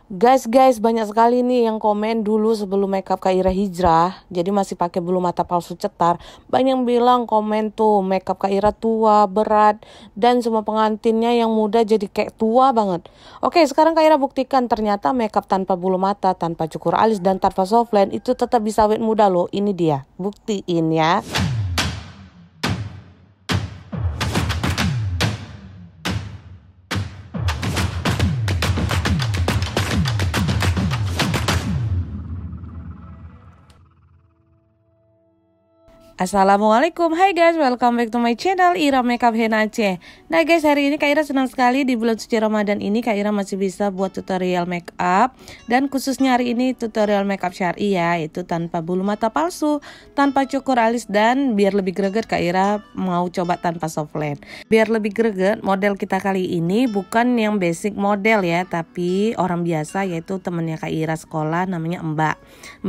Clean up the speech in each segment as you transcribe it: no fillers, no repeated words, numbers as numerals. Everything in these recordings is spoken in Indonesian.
Guys, banyak sekali nih yang komen dulu sebelum makeup Kak Ira hijrah. Jadi masih pakai bulu mata palsu cetar. Banyak yang bilang komen tuh makeup Kak Ira tua, berat, dan semua pengantinnya yang muda jadi kayak tua banget. Oke, sekarang Kak Ira buktikan ternyata makeup tanpa bulu mata, tanpa cukur alis, dan tanpa softline itu tetap bisa awet muda loh. Ini dia, buktiin ya. Assalamualaikum, hai guys, welcome back to my channel Ira Makeup Henna Aceh. Nah guys, hari ini Kak Ira senang sekali di bulan suci Ramadan ini Kak Ira masih bisa buat tutorial makeup. Dan khususnya hari ini tutorial makeup syar'i ya, yaitu tanpa bulu mata palsu, tanpa cukur alis, dan biar lebih greget Kak Ira mau coba tanpa softline. Biar lebih greget, model kita kali ini bukan yang basic model ya, tapi orang biasa, yaitu temennya Kak Ira sekolah, namanya Mbak.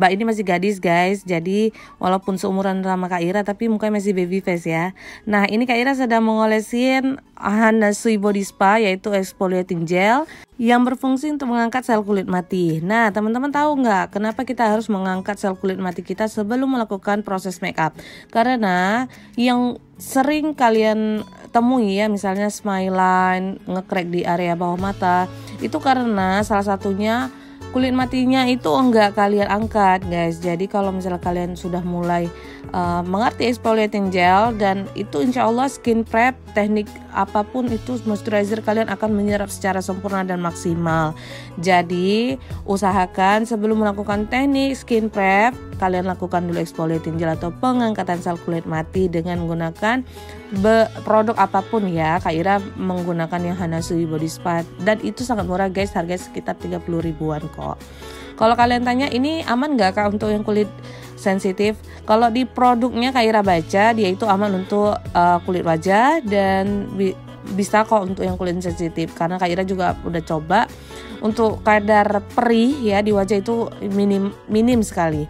Mbak ini masih gadis guys, jadi walaupun seumuran sama Kak Ira tapi mukanya masih baby face ya. Nah ini Kak Ira sedang mengolesin Hana Sui Body Spa, yaitu exfoliating gel yang berfungsi untuk mengangkat sel kulit mati. Nah teman-teman tahu nggak kenapa kita harus mengangkat sel kulit mati kita sebelum melakukan proses makeup? Karena yang sering kalian temui ya, misalnya smile line, nge-crack di area bawah mata, itu karena salah satunya kulit matinya itu enggak kalian angkat guys. Jadi kalau misalnya kalian sudah mulai mengerti exfoliating gel, dan itu insya Allah skin prep, teknik apapun itu moisturizer kalian akan menyerap secara sempurna dan maksimal. Jadi usahakan sebelum melakukan teknik skin prep, kalian lakukan dulu exfoliating gel atau pengangkatan sel kulit mati dengan menggunakan produk apapun ya. Kak Ira menggunakan yang Hana Sui Body Spa, dan itu sangat murah guys, harganya sekitar 30 ribuan kok. Kalau kalian tanya ini aman nggak Kak untuk yang kulit sensitif? Kalau di produknya Kak Ira baca, dia itu aman untuk kulit wajah dan bisa kok untuk yang kulit sensitif, karena Kak Ira juga udah coba. Untuk kadar perih ya di wajah itu minim sekali.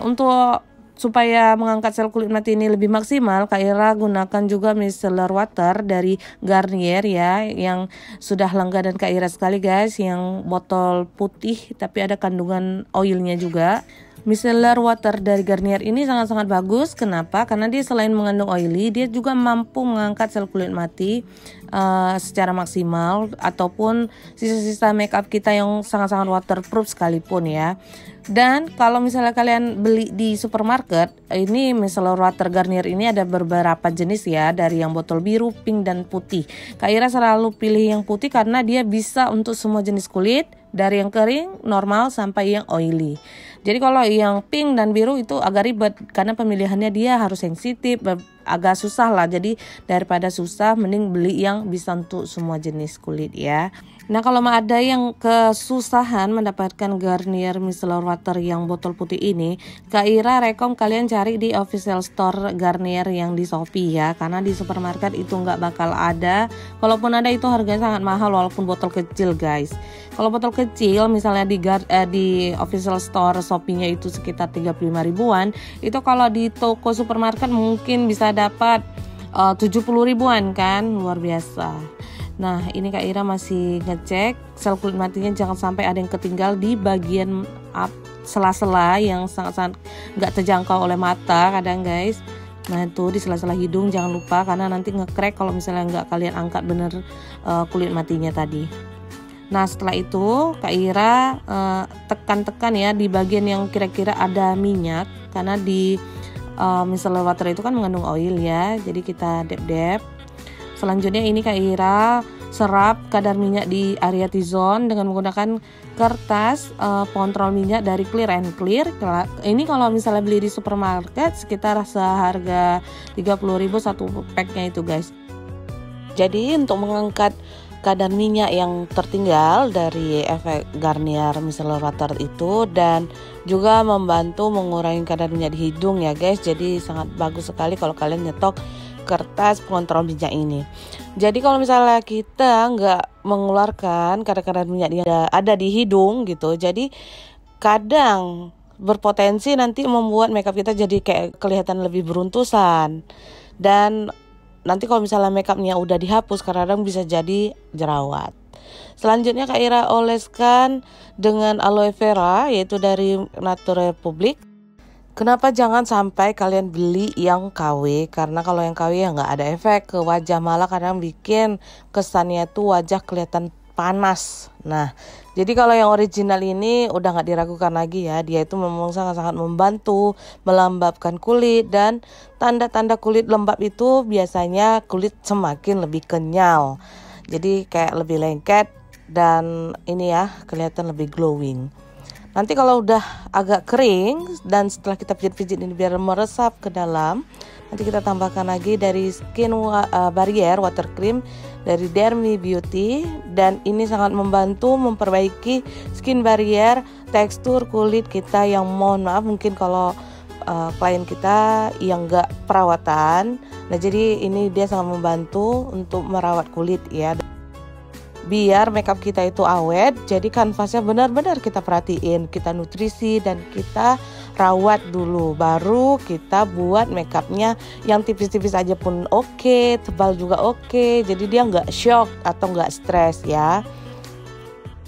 Untuk supaya mengangkat sel kulit mati ini lebih maksimal, Kak Ira gunakan juga micellar water dari Garnier ya, yang sudah langganan Kak Ira sekali guys, yang botol putih tapi ada kandungan oilnya juga. Micellar water dari Garnier ini sangat-sangat bagus. Kenapa? Karena dia selain mengandung oily, dia juga mampu mengangkat sel kulit mati secara maksimal, ataupun sisa-sisa makeup kita yang sangat-sangat waterproof sekalipun ya. Dan kalau misalnya kalian beli di supermarket, ini micellar water Garnier ini ada beberapa jenis ya, dari yang botol biru, pink, dan putih. Kak Ira selalu pilih yang putih karena dia bisa untuk semua jenis kulit, dari yang kering, normal, sampai yang oily. Jadi kalau yang pink dan biru itu agak ribet karena pemilihannya dia harus sensitif, agak susah lah. Jadi daripada susah, mending beli yang bisa untuk semua jenis kulit ya. Nah kalau ada yang kesusahan mendapatkan Garnier micellar water yang botol putih ini, Kak Ira rekom kalian cari di official store Garnier yang di Shopee ya, karena di supermarket itu nggak bakal ada. Kalaupun ada itu harganya sangat mahal walaupun botol kecil guys. Kalau botol kecil misalnya di official store Shopee-nya itu sekitar 35 ribuan, itu kalau di toko supermarket mungkin bisa dapat 70 ribuan kan, luar biasa. Nah ini Kak Ira masih ngecek sel kulit matinya jangan sampai ada yang ketinggal di bagian sela-sela yang sangat-sangat nggak terjangkau oleh mata kadang guys. Nah itu di sela-sela hidung jangan lupa, karena nanti nge-crack kalau misalnya nggak kalian angkat bener kulit matinya tadi. Nah setelah itu Kak Ira tekan-tekan ya di bagian yang kira-kira ada minyak, karena di micellar water itu kan mengandung oil ya, jadi kita dab-dab. Selanjutnya ini Kak Ira serap kadar minyak di area T-zone dengan menggunakan kertas pengontrol minyak dari Clear and Clear. Ini kalau misalnya beli di supermarket sekitar seharga 30.000 satu packnya itu guys. Jadi untuk mengangkat kadar minyak yang tertinggal dari efek Garnier micellar water itu, dan juga membantu mengurangi kadar minyak di hidung ya guys. Jadi sangat bagus sekali kalau kalian nyetok kertas pengontrol minyak ini. Jadi kalau misalnya kita nggak mengeluarkan kadar minyak yang ada di hidung gitu, jadi kadang berpotensi nanti membuat makeup kita jadi kayak kelihatan lebih beruntusan. Dan nanti kalau misalnya makeupnya udah dihapus, kadang-kadang bisa jadi jerawat. Selanjutnya Kak Ira oleskan dengan aloe vera, yaitu dari Nature Republic. Kenapa jangan sampai kalian beli yang KW? Karena kalau yang KW ya nggak ada efek ke wajah, malah kadang bikin kesannya tuh wajah kelihatan panas. Nah, jadi kalau yang original ini udah nggak diragukan lagi ya, dia itu memang sangat-sangat membantu melembabkan kulit, dan tanda-tanda kulit lembab itu biasanya kulit semakin lebih kenyal. Jadi kayak lebih lengket dan ini ya kelihatan lebih glowing. Nanti kalau udah agak kering dan setelah kita pijit-pijit ini biar meresap ke dalam, nanti kita tambahkan lagi dari skin barrier water cream dari Dermi Beauty, dan ini sangat membantu memperbaiki skin barrier tekstur kulit kita yang mohon maaf mungkin kalau klien kita yang enggak perawatan. Nah, jadi ini dia sangat membantu untuk merawat kulit ya, biar makeup kita itu awet. Jadi kanvasnya benar-benar kita perhatiin, kita nutrisi dan kita rawat dulu, baru kita buat makeupnya. Yang tipis-tipis aja pun oke, tebal juga oke, jadi dia nggak shock atau nggak stres ya.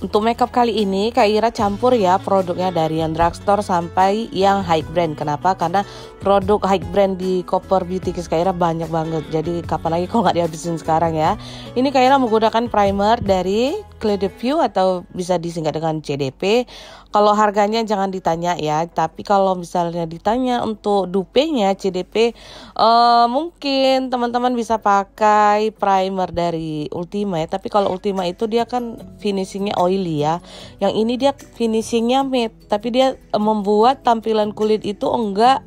Untuk makeup kali ini Kak Ira campur ya produknya dari yang drugstore sampai yang high brand. Kenapa? Karena produk high brand di Copper Beauty Kiss Kak Ira banyak banget. Jadi kapan lagi kalau nggak dihabisin sekarang ya. Ini Kak Ira menggunakan primer dari Clearview atau bisa disingkat dengan CDP. Kalau harganya jangan ditanya ya. Tapi kalau misalnya ditanya untuk dupenya CDP, mungkin teman-teman bisa pakai primer dari Ultima ya. Tapi kalau Ultima itu dia kan finishingnya oily ya. Yang ini dia finishingnya matte, tapi dia membuat tampilan kulit itu enggak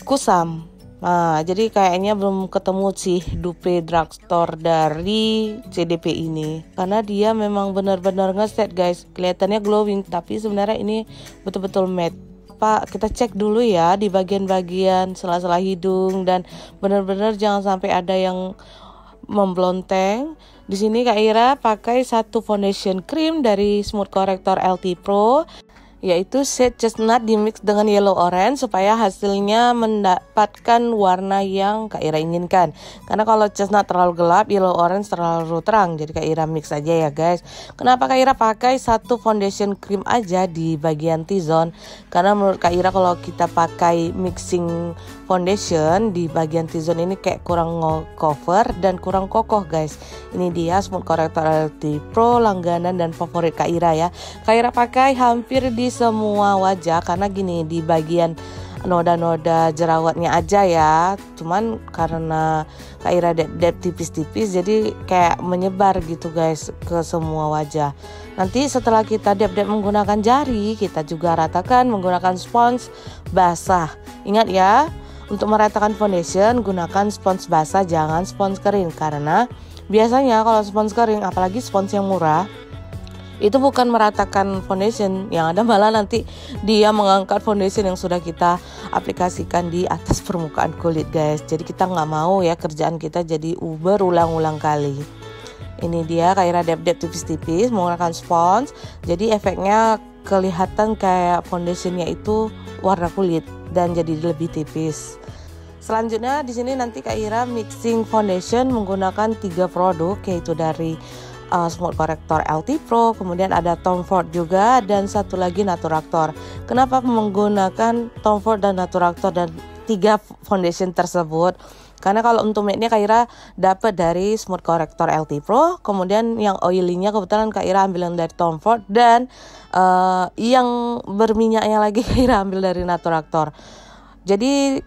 kusam. Nah, jadi kayaknya belum ketemu sih dupe drugstore dari CDP ini, karena dia memang benar-benar ngeset guys. Kelihatannya glowing, tapi sebenarnya ini betul-betul matte. Pak, kita cek dulu ya di bagian-bagian sela-sela hidung, dan benar-benar jangan sampai ada yang memblonteng. Di sini Kak Ira pakai satu foundation cream dari Smooth Corrector LT Pro, yaitu shade chestnut dimix dengan yellow orange supaya hasilnya mendapatkan warna yang Kak Ira inginkan. Karena kalau chestnut terlalu gelap, yellow orange terlalu terang. Jadi Kak Ira mix aja ya guys. Kenapa Kak Ira pakai satu foundation cream aja di bagian T-zone? Karena menurut Kak Ira kalau kita pakai mixing foundation di bagian T-zone ini kayak kurang cover dan kurang kokoh guys. Ini dia Smooth Corrector LT Pro, langganan dan favorit Kak Ira ya. Kak Ira pakai hampir di semua wajah, karena gini di bagian noda-noda jerawatnya aja ya, cuman karena Kak Ira dep tipis-tipis jadi kayak menyebar gitu guys ke semua wajah. Nanti setelah kita dep menggunakan jari, kita juga ratakan menggunakan spons basah. Ingat ya, untuk meratakan foundation gunakan spons basah, jangan spons kering, karena biasanya kalau spons kering, apalagi spons yang murah, itu bukan meratakan foundation, yang ada malah nanti dia mengangkat foundation yang sudah kita aplikasikan di atas permukaan kulit guys. Jadi kita nggak mau ya kerjaan kita jadi berulang-ulang kali. Ini dia Kak Ira dep tipis-tipis menggunakan spons, jadi efeknya kelihatan kayak foundationnya itu warna kulit dan jadi lebih tipis. Selanjutnya di sini nanti Kak Ira mixing foundation menggunakan 3 produk, yaitu dari Smooth Corrector LT Pro, kemudian ada Tom Ford juga, dan satu lagi Naturactor. Kenapa menggunakan Tom Ford dan Naturactor dan 3 foundation tersebut? Karena kalau untuk matte-nya Kak Ira dapat dari Smooth Corrector LT Pro, kemudian yang oily-nya kebetulan Kak Ira ambil yang dari Tom Ford, dan yang berminyaknya lagi Kak Ira ambil dari Naturactor. Jadi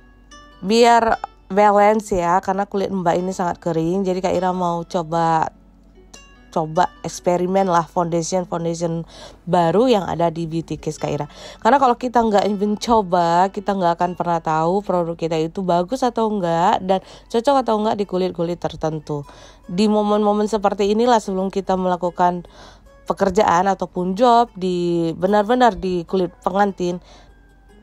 biar balance ya, karena kulit Mbak ini sangat kering, jadi Kak Ira mau coba eksperimen lah foundation baru yang ada di Beauty Kiss Kak Ira. Karena kalau kita nggak mencoba, kita nggak akan pernah tahu produk kita itu bagus atau enggak dan cocok atau enggak di kulit-kulit tertentu. Di momen-momen seperti inilah sebelum kita melakukan pekerjaan ataupun job di benar-benar di kulit pengantin.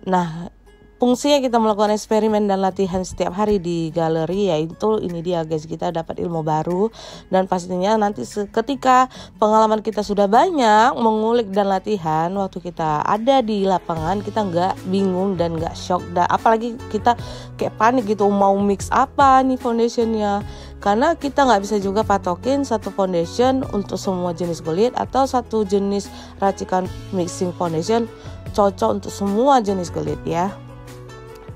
Nah, fungsinya kita melakukan eksperimen dan latihan setiap hari di galeri, yaitu ini dia guys, kita dapat ilmu baru. Dan pastinya nanti ketika pengalaman kita sudah banyak mengulik dan latihan, waktu kita ada di lapangan kita nggak bingung dan nggak shock, dan apalagi kita kayak panik gitu mau mix apa nih foundationnya, karena kita nggak bisa juga patokin satu foundation untuk semua jenis kulit atau satu jenis racikan mixing foundation cocok untuk semua jenis kulit ya.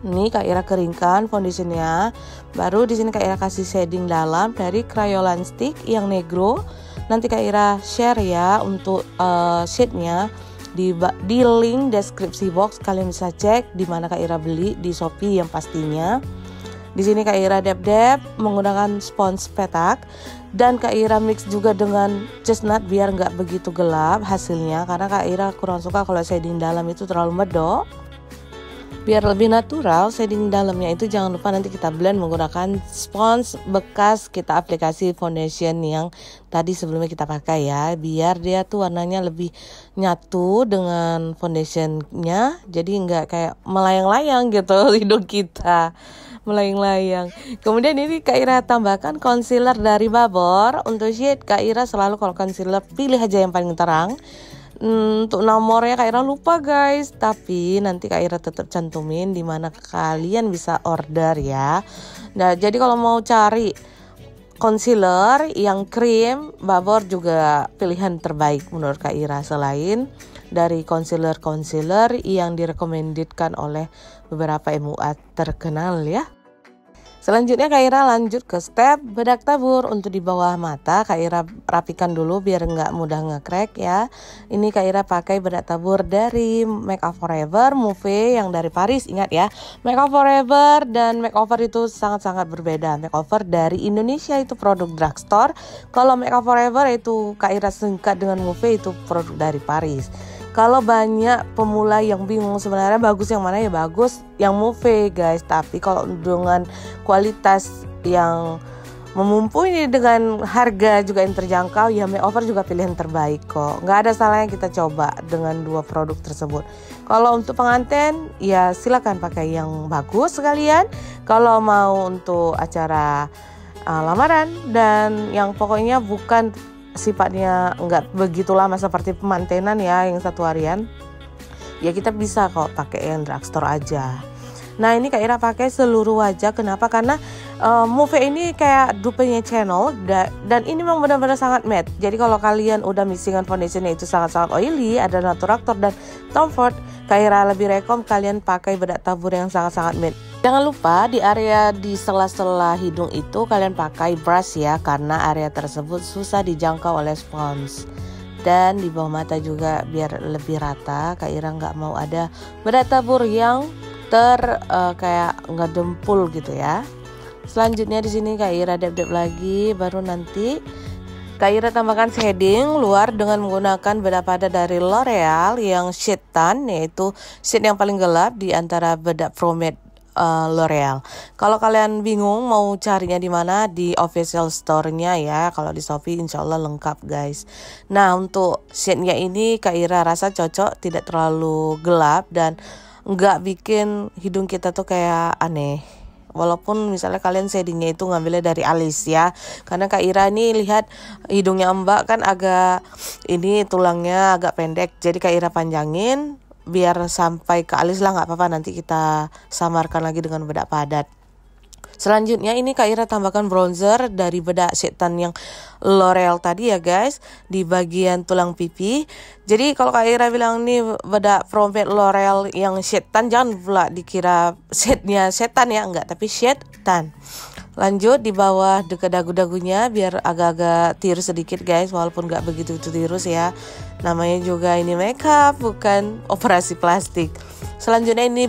Ini Kak Ira keringkan foundationnya. Baru di sini Kak Ira kasih shading dalam dari Crayolan Stick yang negro. Nanti Kak Ira share ya untuk shade-nya di link deskripsi box. Kalian bisa cek di mana Kak Ira beli di Shopee yang pastinya. Di sini Kak Ira dab-dab menggunakan spons petak, dan Kak Ira mix juga dengan chestnut biar nggak begitu gelap hasilnya, karena Kak Ira kurang suka kalau shading dalam itu terlalu medok. Biar lebih natural shading dalamnya itu, jangan lupa nanti kita blend menggunakan spons bekas kita aplikasi foundation yang tadi sebelumnya kita pakai ya, biar dia tuh warnanya lebih nyatu dengan foundationnya, jadi nggak kayak melayang-layang gitu hidung kita, melayang-layang. Kemudian ini Kak Ira tambahkan concealer dari Babor. Untuk shade Kak Ira selalu kalau concealer pilih aja yang paling terang. Untuk nomornya Kak Ira lupa guys, tapi nanti Kak Ira tetap cantumin di mana kalian bisa order ya. Nah, jadi kalau mau cari concealer yang krim, Babor juga pilihan terbaik menurut Kak Ira, selain dari concealer yang direkomendasikan oleh beberapa MUA terkenal ya. Selanjutnya Kak Ira lanjut ke step bedak tabur. Untuk di bawah mata Kak Ira rapikan dulu biar nggak mudah nge-crack ya. Ini Kak Ira pakai bedak tabur dari Make Up Forever Mouve yang dari Paris. Ingat ya, Make Up Forever dan Makeover itu sangat-sangat berbeda. Makeover dari Indonesia itu produk drugstore. Kalau Make Up Forever itu Kak Ira singkat dengan Mouve, itu produk dari Paris. Kalau banyak pemula yang bingung sebenarnya bagus yang mana, ya bagus yang Mouve guys. Tapi kalau dengan kualitas yang memumpuni dengan harga juga yang terjangkau, ya Makeover juga pilihan terbaik kok. Nggak ada salahnya kita coba dengan dua produk tersebut. Kalau untuk pengantin ya silakan pakai yang bagus sekalian. Kalau mau untuk acara lamaran dan yang pokoknya bukan sifatnya nggak begitu lama seperti pemantenan ya yang satu harian, ya kita bisa kok pakai yang drugstore aja. Nah ini Kak Ira pakai seluruh wajah. Kenapa? Karena Mouve ini kayak dupenya Channel dan ini memang benar-benar sangat matte. Jadi kalau kalian udah mixingan foundationnya itu sangat-sangat oily, ada Naturaktor dan Tom Ford, Kak Ira lebih rekom kalian pakai bedak tabur yang sangat-sangat matte. Jangan lupa di area di sela-sela hidung itu kalian pakai brush ya, karena area tersebut susah dijangkau oleh spons. Dan di bawah mata juga biar lebih rata, Kak Ira nggak mau ada bedak tabur yang kayak nggak dempul gitu ya. Selanjutnya di sini Kak Ira dab-dab lagi, baru nanti Kak Ira tambahkan shading luar dengan menggunakan bedak pada dari L'Oreal yang shade tan, yaitu shade yang paling gelap di antara bedak Pro Matte L'Oreal. Kalau kalian bingung mau carinya di mana, di official store-nya ya. Kalau di Shopee insyaallah lengkap guys. Nah untuk shade-nya ini Kak Ira rasa cocok, tidak terlalu gelap dan nggak bikin hidung kita tuh kayak aneh. Walaupun misalnya kalian shadingnya itu ngambilnya dari alis ya, karena Kak Ira nih lihat hidungnya Mbak kan agak ini tulangnya agak pendek, jadi Kak Ira panjangin biar sampai ke alis lah, nggak apa-apa, nanti kita samarkan lagi dengan bedak padat. Selanjutnya ini Kak Ira tambahkan bronzer dari bedak shade tan yang L'Oreal tadi ya guys, di bagian tulang pipi. Jadi kalau Kak Ira bilang nih bedak Pro Matte L'Oreal yang shade tan, jangan pula dikira shade-nya shade tan ya, enggak, tapi shade tan. Lanjut di bawah dekat dagu-dagunya biar agak-agak tirus sedikit guys, walaupun nggak begitu tirus ya. Namanya juga ini makeup, bukan operasi plastik. Selanjutnya ini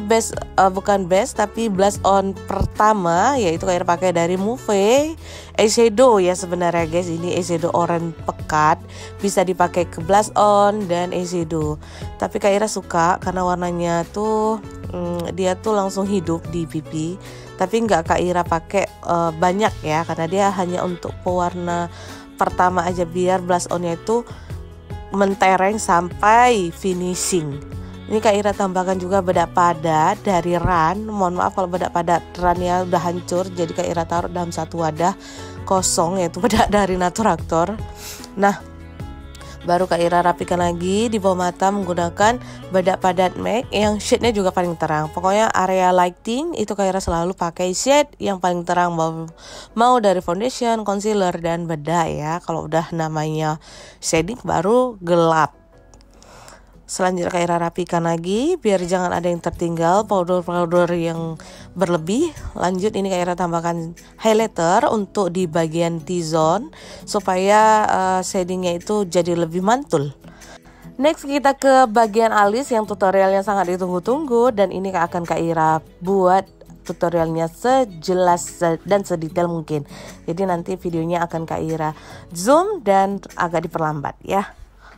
bukan base tapi blush on pertama, yaitu Kak Ira pakai dari Mouve eyeshadow ya sebenarnya guys. Ini eyeshadow orange pekat, bisa dipakai ke blush on dan eyeshadow. Tapi Kak Ira suka karena warnanya tuh dia tuh langsung hidup di pipi. Tapi nggak Kak Ira pakai banyak ya, karena dia hanya untuk pewarna pertama aja biar blush onnya itu mentereng sampai finishing. Ini Kak Ira tambahkan juga bedak padat dari Ran. Mohon maaf kalau bedak padat Rannya udah hancur, jadi Kak Ira taruh dalam satu wadah kosong, yaitu bedak dari Naturaktor. Nah, baru Kak Ira rapikan lagi di bawah mata menggunakan bedak padat MAC yang shade-nya juga paling terang. Pokoknya area lighting itu Kak Ira selalu pakai shade yang paling terang, mau dari foundation, concealer, dan bedak ya. Kalau udah namanya shading baru gelap. Selanjutnya Kak Ira rapikan lagi biar jangan ada yang tertinggal powder-powder yang berlebih. Lanjut ini Kak Ira tambahkan highlighter untuk di bagian T-zone supaya shadingnya itu jadi lebih mantul. Next kita ke bagian alis yang tutorialnya sangat ditunggu-tunggu, dan ini akan Kak Ira buat tutorialnya sejelas dan sedetail mungkin. Jadi nanti videonya akan Kak Ira zoom dan agak diperlambat ya.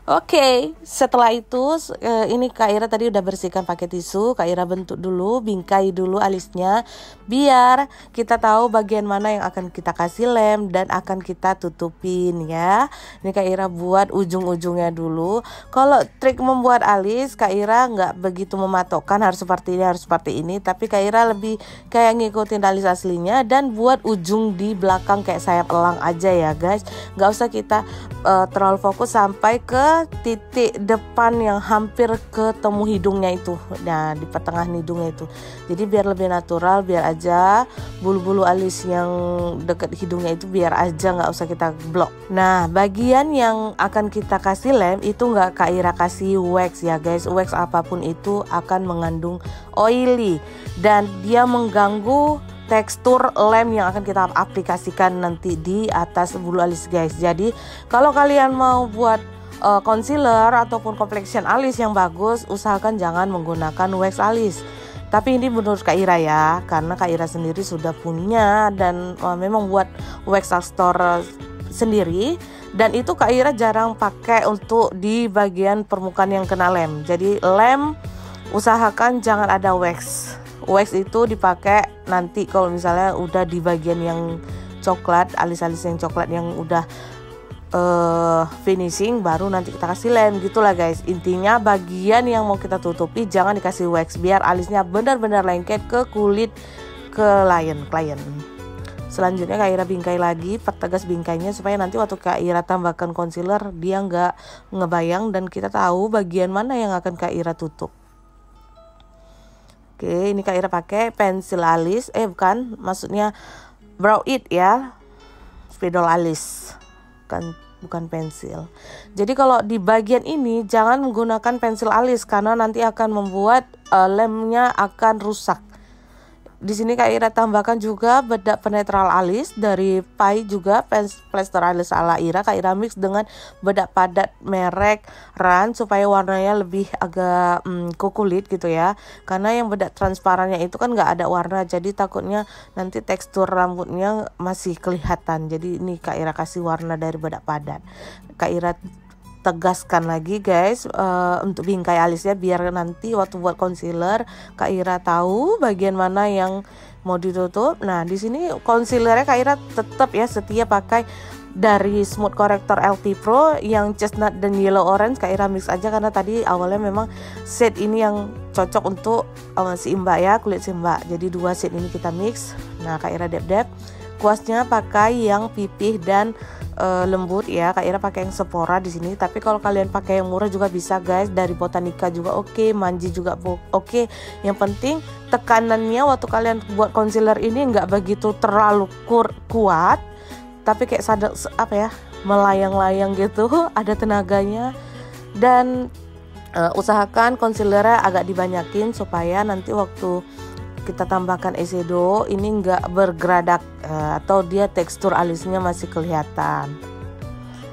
Oke, setelah itu ini Kak Ira tadi udah bersihkan pakai tisu. Kak Ira bentuk dulu, bingkai dulu alisnya biar kita tahu bagian mana yang akan kita kasih lem dan akan kita tutupin ya. Ini Kak Ira buat ujung-ujungnya dulu. Kalau trik membuat alis Kak Ira nggak begitu mematokkan harus seperti ini, harus seperti ini, tapi Kak Ira lebih kayak ngikutin alis aslinya dan buat ujung di belakang kayak sayap elang aja ya guys. Nggak usah kita terlalu fokus sampai ke titik depan yang hampir ketemu hidungnya itu, nah di pertengahan hidungnya itu. Jadi biar lebih natural, biar aja bulu-bulu alis yang deket hidungnya itu biar aja nggak usah kita blok. Nah bagian yang akan kita kasih lem itu nggak Kak Ira kasih wax ya guys. Wax apapun itu akan mengandung oily dan dia mengganggu tekstur lem yang akan kita aplikasikan nanti di atas bulu alis guys. Jadi kalau kalian mau buat concealer ataupun complexion alis yang bagus, usahakan jangan menggunakan wax alis. Tapi ini menurut Kak Ira ya, karena Kak Ira sendiri sudah punya dan memang buat wax aktor sendiri, dan itu Kak Ira jarang pakai untuk di bagian permukaan yang kena lem. Jadi lem usahakan jangan ada wax. Wax itu dipakai nanti kalau misalnya udah di bagian yang coklat, alis-alis yang coklat yang udah finishing, baru nanti kita kasih lem gitulah guys. Intinya bagian yang mau kita tutupi jangan dikasih wax biar alisnya benar-benar lengket ke kulit klien. Selanjutnya Kak Ira bingkai lagi, pertegas bingkainya supaya nanti waktu Kak Ira tambahkan concealer dia nggak ngebayang dan kita tahu bagian mana yang akan Kak Ira tutup. Oke, ini Kak Ira pakai pensil alis, maksudnya brow it ya, spidol alis, bukan pensil. Jadi kalau di bagian ini jangan menggunakan pensil alis karena nanti akan membuat lemnya akan rusak. Di sini Kak Ira tambahkan juga bedak penetral alis dari Pai juga, plaster alis ala Ira. Kak Ira mix dengan bedak padat merek Ran supaya warnanya lebih agak ke kulit gitu ya. Karena yang bedak transparannya itu kan nggak ada warna, jadi takutnya nanti tekstur rambutnya masih kelihatan. Jadi ini Kak Ira kasih warna dari bedak padat. Kak Ira tegaskan lagi guys untuk bingkai alisnya biar nanti waktu buat concealer Kak Ira tahu bagian mana yang mau ditutup. Nah di sini concealernya Kak Ira tetap ya setia pakai dari Smooth Corrector LT Pro yang chestnut dan yellow orange. Kak Ira mix aja karena tadi awalnya memang set ini yang cocok untuk si Mbak ya, kulit si Mbak. Jadi dua set ini kita mix. Nah Kak Ira dep-dep. Kuasnya pakai yang pipih dan lembut ya. Kak Ira pakai yang Sephora di sini. Tapi kalau kalian pakai yang murah juga bisa guys. Dari Botanica juga oke, Manji juga oke. Yang penting tekanannya waktu kalian buat concealer ini nggak begitu terlalu kuat, tapi kayak melayang-layang gitu, ada tenaganya. Dan usahakan concealernya agak dibanyakin supaya nanti waktu kita tambahkan eyeshadow ini nggak bergeradak atau dia tekstur alisnya masih kelihatan.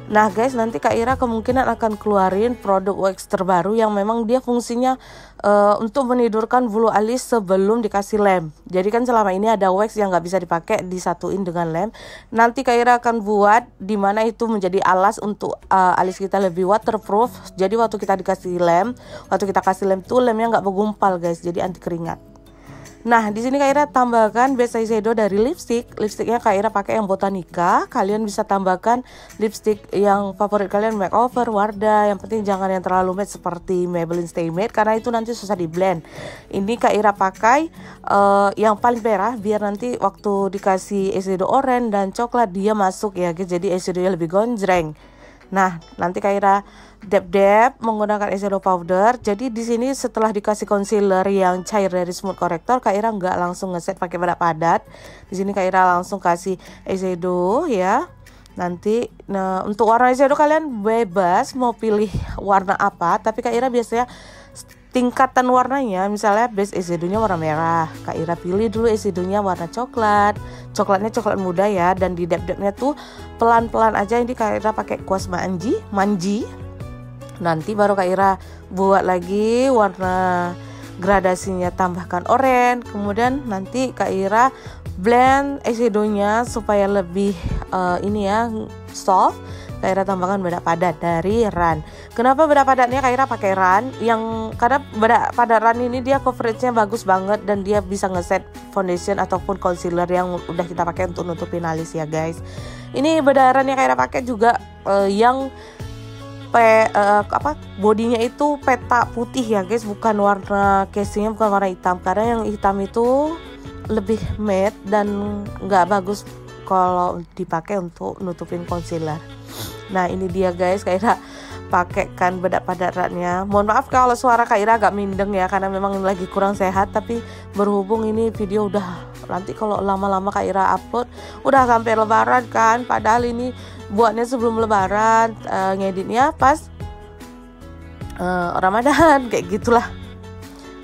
Nah guys, nanti Kak Ira kemungkinan akan keluarin produk wax terbaru yang memang dia fungsinya untuk menidurkan bulu alis sebelum dikasih lem. Jadi kan selama ini ada wax yang nggak bisa dipakai disatuin dengan lem. Nanti Kak Ira akan buat dimana itu menjadi alas untuk alis kita lebih waterproof. Jadi waktu kita dikasih lem, waktu kita kasih lem tuh lemnya nggak bergumpal guys, jadi anti keringat. Nah, di sini Kak Ira tambahkan base eyeshadow dari lipstick. Lipsticknya Kak Ira pakai yang Botanica. Kalian bisa tambahkan lipstick yang favorit kalian, Makeover, Wardah. Yang penting jangan yang terlalu matte seperti Maybelline Stay Matte karena itu nanti susah di blend. Ini Kak Ira pakai yang paling merah biar nanti waktu dikasih eyeshadow oranye dan coklat dia masuk ya, guys. Jadi eyeshadownya lebih gonjreng. Nah, nanti Kak Ira dab menggunakan eyeshadow powder. Jadi di sini setelah dikasih concealer yang cair dari Smooth Corrector, Kak Ira nggak langsung ngeset pakai bedak padat. Di sini Kak Ira langsung kasih eyeshadow ya. Nanti untuk warna eyeshadow kalian bebas mau pilih warna apa, tapi Kak Ira biasanya tingkatan warnanya, misalnya base eyeshadownya warna merah, Kak Ira pilih dulu eyeshadownya warna coklat. Coklatnya coklat muda ya, dan di dab-dabnya tuh pelan-pelan aja. Ini Kak Ira pakai kuas manji. Nanti baru Kak Ira buat lagi warna gradasinya, tambahkan oranye. Kemudian nanti Kak Ira blend eyeshadownya supaya lebih ini ya soft. Kak Ira tambahkan bedak padat dari Ran. Kenapa bedak padatnya Kak Ira pakai Ran? Karena bedak padat Ran ini dia coveragenya bagus banget dan dia bisa ngeset foundation ataupun concealer yang udah kita pakai untuk nutupin alis ya guys. Ini bedak Ran yang Kak Ira pakai juga yang bodinya itu peta putih ya guys, bukan warna casingnya bukan warna hitam, karena yang hitam itu lebih matte dan nggak bagus kalau dipakai untuk nutupin concealer. Nah ini dia guys, Kak Ira pakaikan bedak padatnya. Mohon maaf kalau suara Kak Ira agak mindeng ya, karena memang lagi kurang sehat. Tapi berhubung ini video udah, nanti kalau lama-lama Kak Ira upload udah sampai lebaran kan, padahal ini buatnya sebelum lebaran, ngeditnya pas Ramadan kayak gitulah.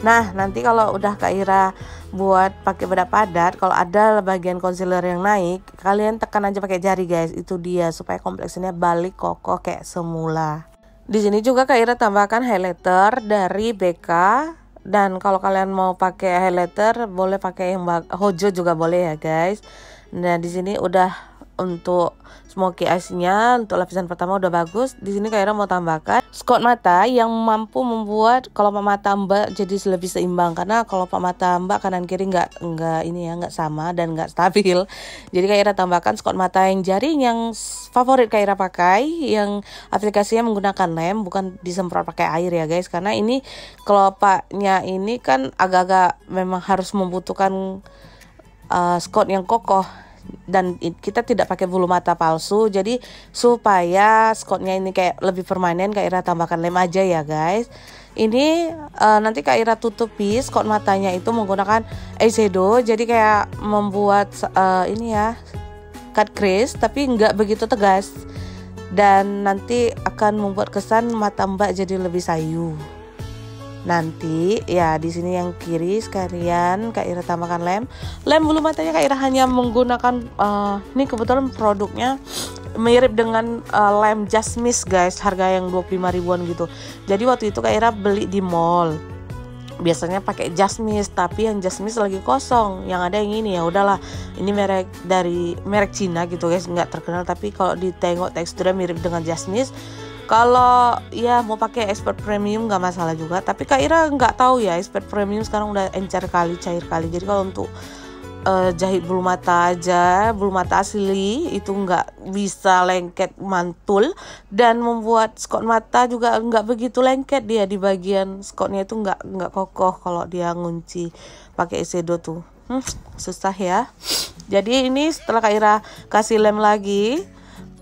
Nah nanti kalau udah Kak Ira buat pakai bedak padat, kalau ada bagian concealer yang naik, kalian tekan aja pakai jari guys, itu dia supaya kompleksinya balik kokoh kayak semula. Di sini juga Kak Ira tambahkan highlighter dari BK, dan kalau kalian mau pakai highlighter boleh pakai yang Hojo juga boleh ya guys. Nah di sini udah untuk smoky eyes-nya, untuk lapisan pertama udah bagus. Di sini Kak Ira mau tambahkan skot mata yang mampu membuat kelopak mata Mbak jadi lebih seimbang, karena kelopak mata Mbak kanan kiri nggak sama dan nggak stabil. Jadi Kak Ira tambahkan skot mata yang jaring yang favorit Kak Ira pakai, yang aplikasinya menggunakan lem, bukan disemprot pakai air ya guys, karena ini kelopaknya ini kan agak-agak memang harus membutuhkan skot yang kokoh. Dan kita tidak pakai bulu mata palsu, jadi supaya skotnya ini kayak lebih permanen, Kak Ira tambahkan lem aja ya guys. Ini nanti Kak Ira tutupi skot matanya itu menggunakan eyeshadow, jadi kayak membuat ini ya cut crease tapi nggak begitu tegas, dan nanti akan membuat kesan mata Mbak jadi lebih sayu. Nanti ya di sini yang kiri sekalian Kak Ira tambahkan lem bulu matanya. Kak Ira hanya menggunakan ini kebetulan produknya mirip dengan lem Just Miss guys, harga yang 25 ribuan gitu. Jadi waktu itu Kak Ira beli di mall, biasanya pakai Just Miss, tapi yang Just Miss lagi kosong, yang ada yang ini. Ya udahlah, ini merek Cina gitu guys, nggak terkenal, tapi kalau ditengok teksturnya mirip dengan Just Miss. Kalau ya mau pakai Expert Premium nggak masalah juga, tapi Kak Ira nggak tahu ya, Expert Premium sekarang udah encer kali, cair kali. Jadi kalau untuk jahit bulu mata aja, bulu mata asli itu nggak bisa lengket mantul, dan membuat skot mata juga nggak begitu lengket, dia di bagian skotnya itu nggak kokoh kalau dia ngunci pakai eyeshadow tuh. Susah ya. Jadi ini setelah Kak Ira kasih lem lagi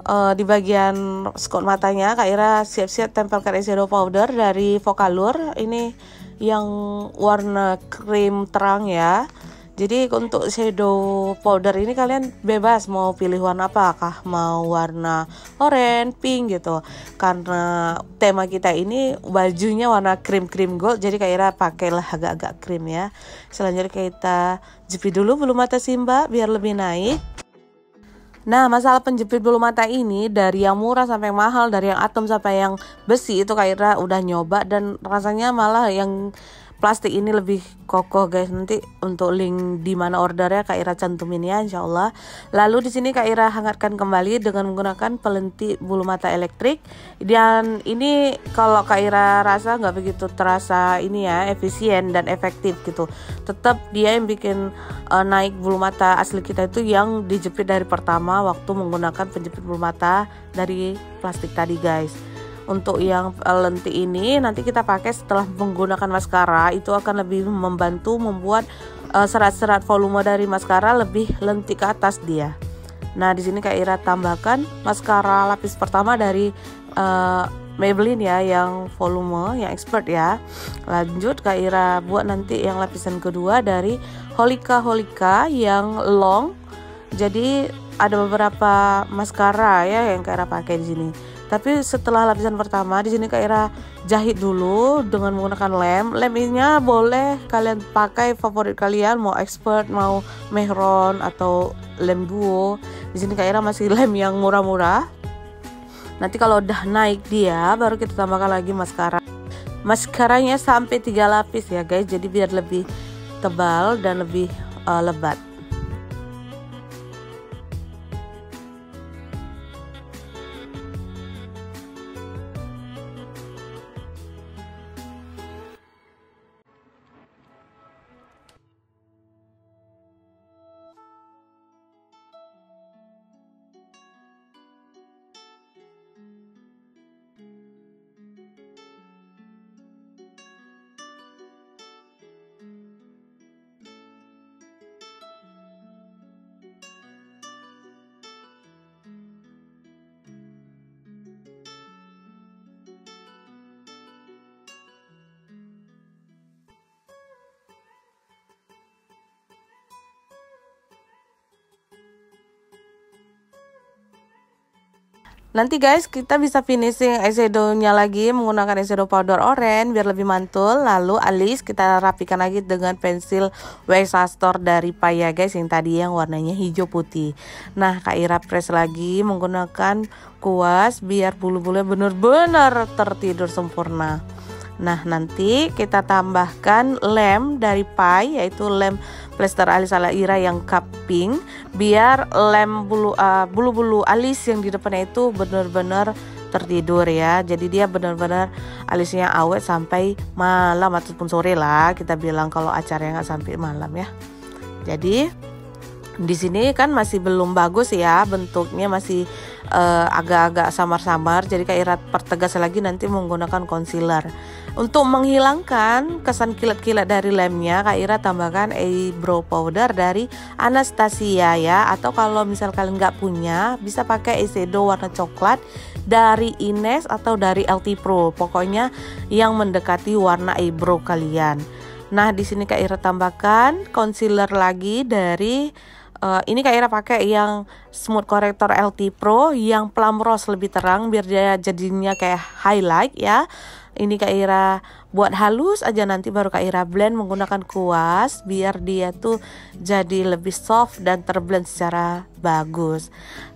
di bagian skot matanya, Kak Ira siap-siap tempelkan eyeshadow powder dari Vocalour. Ini yang warna krim terang ya. Jadi untuk shadow powder ini kalian bebas mau pilih warna apakah, mau warna orange, pink gitu. Karena tema kita ini bajunya warna krim gold, jadi Kak Ira pakailah agak-agak krim ya. Selanjutnya kita jepit dulu bulu mata si Mbak biar lebih naik. Nah masalah penjepit bulu mata ini, dari yang murah sampai yang mahal, dari yang atom sampai yang besi, itu Kak Ira udah nyoba dan rasanya malah yang plastik ini lebih kokoh guys. Nanti untuk link di mana ordernya Kak Ira cantumin ya insyaallah. Lalu di sini Kak Ira hangatkan kembali dengan menggunakan pelentik bulu mata elektrik. Dan ini kalau Kak Ira rasa nggak begitu terasa ini ya, efisien dan efektif gitu. Tetap dia yang bikin naik bulu mata asli kita itu yang dijepit dari pertama waktu menggunakan penjepit bulu mata dari plastik tadi guys. Untuk yang lentik ini nanti kita pakai setelah menggunakan maskara, itu akan lebih membantu membuat serat-serat volume dari maskara lebih lentik ke atas dia. Nah di sini Kak Ira tambahkan maskara lapis pertama dari Maybelline ya, yang volume yang expert ya. Lanjut Kak Ira buat nanti yang lapisan kedua dari Holika yang long. Jadi ada beberapa maskara ya yang Kak Ira pakai di sini. Tapi setelah lapisan pertama di sini Kak Ira jahit dulu dengan menggunakan lem. Lemnya boleh kalian pakai favorit kalian, mau expert, mau Mehron atau lem duo. Di sini Kak Ira masih lem yang murah-murah. Nanti kalau udah naik dia baru kita tambahkan lagi maskara. Maskaranya sampai 3 lapis ya guys. Jadi biar lebih tebal dan lebih lebat. Nanti guys kita bisa finishing eyeshadownya lagi menggunakan eyeshadow powder oranye biar lebih mantul. Lalu alis kita rapikan lagi dengan pensil wax Astor dari Paya guys, yang tadi yang warnanya hijau putih. Nah Kak Ira press lagi menggunakan kuas biar bulu-bulunya benar-benar tertidur sempurna. Nah nanti kita tambahkan lem dari Pai, yaitu lem plester alis ala Ira yang cup pink, biar lem bulu-bulu alis yang di depannya itu benar-benar tertidur ya. Jadi dia benar-benar alisnya awet sampai malam ataupun sore lah kita bilang, kalau acaranya nggak sampai malam ya. Jadi di sini kan masih belum bagus ya, bentuknya masih agak-agak samar-samar. Jadi Kak Ira pertegas lagi nanti menggunakan concealer. Untuk menghilangkan kesan kilat-kilat dari lemnya, Kak Ira tambahkan eyebrow powder dari Anastasia ya. Atau kalau misal kalian nggak punya, bisa pakai eyeshadow warna coklat dari Ines atau dari LT Pro. Pokoknya yang mendekati warna eyebrow kalian. Nah di sini Kak Ira tambahkan concealer lagi dari ini Kak Ira pakai yang smooth corrector LT Pro yang plum rose lebih terang biar dia jadinya kayak highlight ya. Ini Kak Ira buat halus aja, nanti baru Kak Ira blend menggunakan kuas biar dia tuh jadi lebih soft dan terblend secara bagus.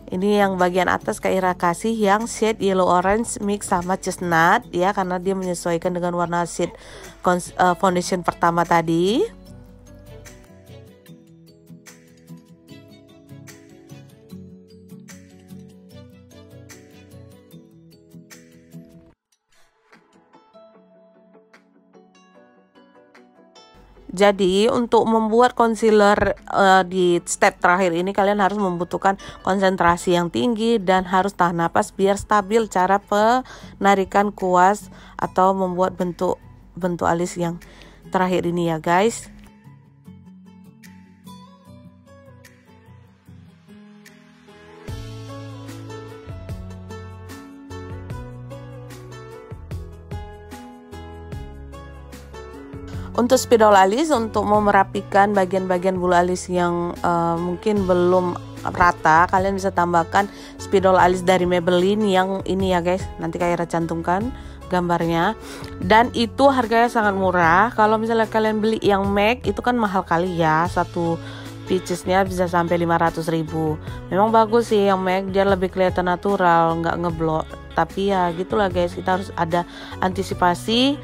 Ini yang bagian atas Kak Ira kasih yang shade yellow orange mix sama chestnut ya, karena dia menyesuaikan dengan warna shade foundation pertama tadi. Jadi untuk membuat concealer di step terakhir ini kalian harus membutuhkan konsentrasi yang tinggi dan harus tahan napas biar stabil cara penarikan kuas atau membuat bentuk alis yang terakhir ini ya guys. Untuk spidol alis, untuk merapikan bagian-bagian bulu alis yang mungkin belum rata, kalian bisa tambahkan spidol alis dari Maybelline yang ini ya guys. Nanti Kak Ira cantumkan gambarnya. Dan itu harganya sangat murah. Kalau misalnya kalian beli yang MAC itu kan mahal kali ya. Satu piecesnya bisa sampai 500.000. Memang bagus sih yang MAC, dia lebih kelihatan natural, nggak ngeblok. Tapi ya gitulah guys, kita harus ada antisipasi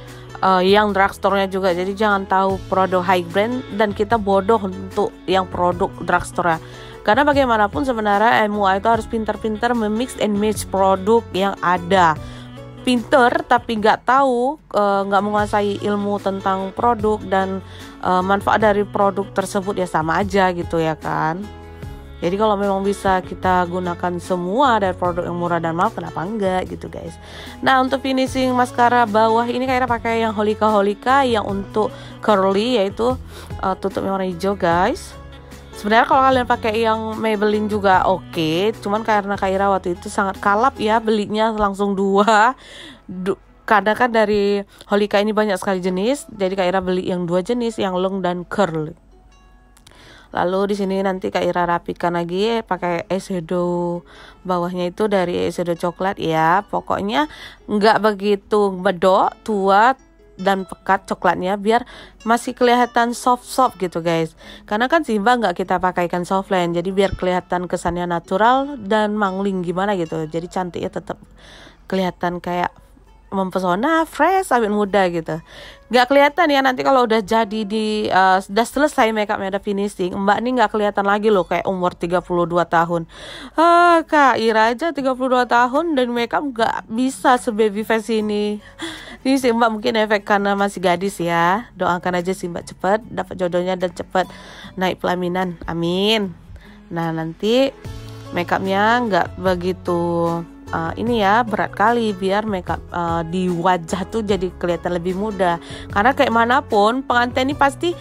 yang drugstore-nya juga. Jadi jangan tahu produk high brand dan kita bodoh untuk yang produk drugstore-nya. Karena bagaimanapun sebenarnya MUA itu harus pintar-pintar memix and match produk yang ada. Pinter tapi nggak tahu, nggak menguasai ilmu tentang produk dan manfaat dari produk tersebut ya sama aja gitu ya kan. Jadi kalau memang bisa kita gunakan semua dari produk yang murah dan mahal, kenapa enggak gitu guys. Nah untuk finishing maskara bawah ini Kak Ira pakai yang Holika yang untuk curly, yaitu tutupnya warna hijau guys. Sebenarnya kalau kalian pakai yang Maybelline juga oke, cuman karena Kak Ira waktu itu sangat kalap ya, belinya langsung dua. Karena kan dari Holika ini banyak sekali jenis, jadi Kak Ira beli yang 2 jenis, yang long dan curly. Lalu di sini nanti Kak Ira rapikan lagi pakai eyeshadow bawahnya itu dari eyeshadow coklat ya. Pokoknya nggak begitu medok, tua dan pekat coklatnya, biar masih kelihatan soft gitu guys. Karena kan Simba nggak kita pakaikan softline, jadi biar kelihatan kesannya natural dan mangling gimana gitu. Jadi cantiknya tetap kelihatan kayak mempesona, fresh, awet muda gitu. Nggak kelihatan ya nanti kalau udah jadi udah selesai makeupnya, udah finishing, Mbak ini nggak kelihatan lagi loh kayak umur 32 tahun. Kak Ira aja 32 tahun dan makeup nggak bisa sebaby face ini. Ini sih Mbak mungkin efek karena masih gadis ya. Doakan aja sih Mbak cepet dapat jodohnya dan cepet naik pelaminan, amin. Nah nanti makeupnya nggak begitu ini ya berat kali, biar makeup di wajah tuh jadi kelihatan lebih muda. Karena kayak manapun pengantin ini pasti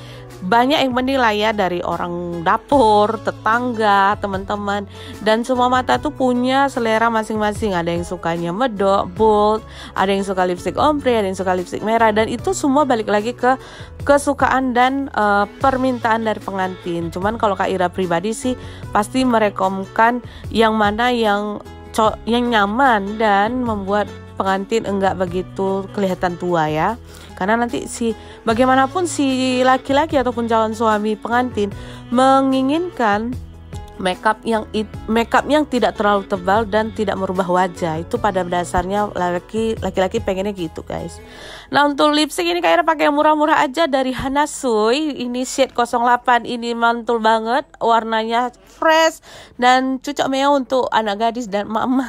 banyak yang menilai ya, dari orang dapur, tetangga, teman-teman, dan semua mata tuh punya selera masing-masing. Ada yang sukanya medok, bold, ada yang suka lipstick ombre, ada yang suka lipstick merah, dan itu semua balik lagi ke kesukaan dan permintaan dari pengantin. Cuman kalau Kak Ira pribadi sih pasti merekomendasikan yang mana yang nyaman dan membuat pengantin enggak begitu kelihatan tua ya. Karena nanti bagaimanapun si laki-laki ataupun calon suami pengantin menginginkan makeup yang tidak terlalu tebal dan tidak merubah wajah. Itu pada dasarnya laki-laki pengennya gitu guys. Nah untuk lipstick ini Kak Ira pakai yang murah-murah aja dari Hana Sui. Ini shade 08, ini mantul banget, warnanya fresh dan cocok untuk anak gadis dan mama.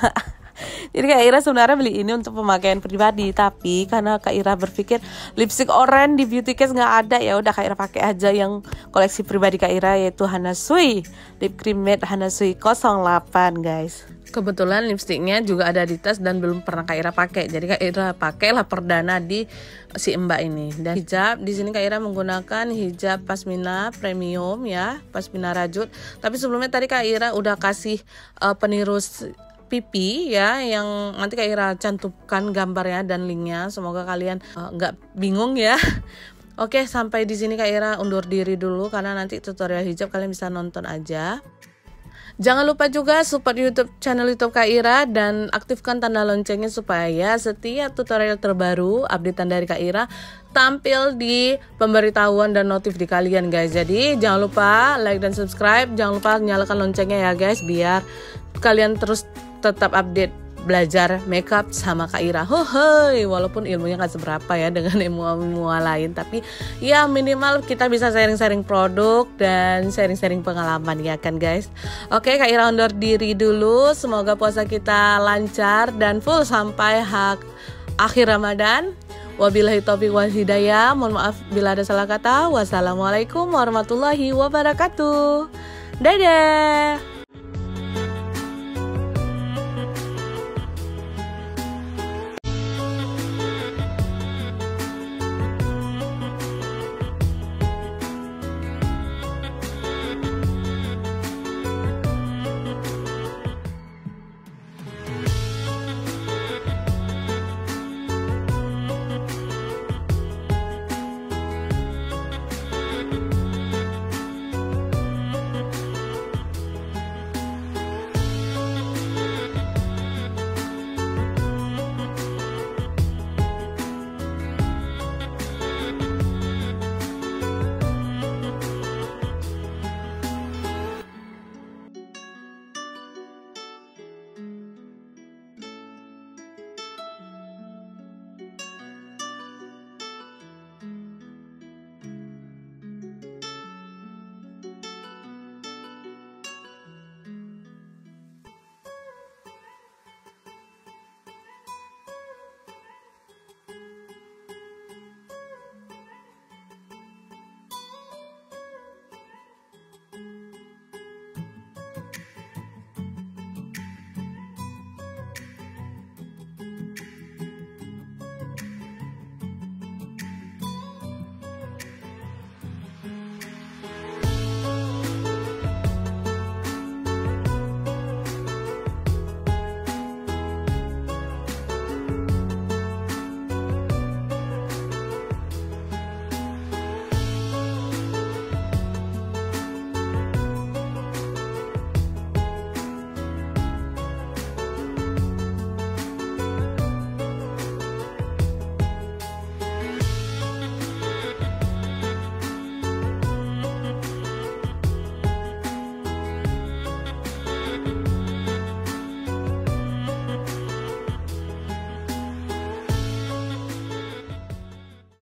Jadi Kak Ira sebenarnya beli ini untuk pemakaian pribadi, tapi karena Kak Ira berpikir lipstick oranye di Beauty Case nggak ada, ya udah Kak Ira pakai aja yang koleksi pribadi Kak Ira, yaitu Hana Sui Lip Cream Matte Hana Sui 08 guys. Kebetulan lipstiknya juga ada di tas dan belum pernah Kak Ira pakai, jadi Kak Ira pakailah perdana di si Mbak ini. Dan hijab di sini Kak Ira menggunakan hijab pasmina premium ya, pasmina rajut. Tapi sebelumnya tadi Kak Ira udah kasih penirus pipi ya, yang nanti Kak Ira cantumkan gambarnya dan linknya. Semoga kalian nggak bingung ya. Oke, sampai di sini Kak Ira undur diri dulu, karena nanti tutorial hijab kalian bisa nonton aja. Jangan lupa juga support channel YouTube Kak Ira dan aktifkan tanda loncengnya supaya setiap tutorial terbaru, updatean dari Kak Ira tampil di pemberitahuan dan notif di kalian guys. Jadi jangan lupa like dan subscribe, jangan lupa nyalakan loncengnya ya guys, biar kalian terus tetap update belajar makeup sama Kak Ira. Walaupun ilmunya gak seberapa ya dengan ilmu lain, tapi ya minimal kita bisa sharing-sharing produk dan sharing-sharing pengalaman ya kan guys. Oke, Kak Ira undur diri dulu. Semoga puasa kita lancar dan full sampai akhir Ramadan. Wabillahi taufiq wal hidayah. Mohon maaf bila ada salah kata. Wassalamualaikum warahmatullahi wabarakatuh. Dadah.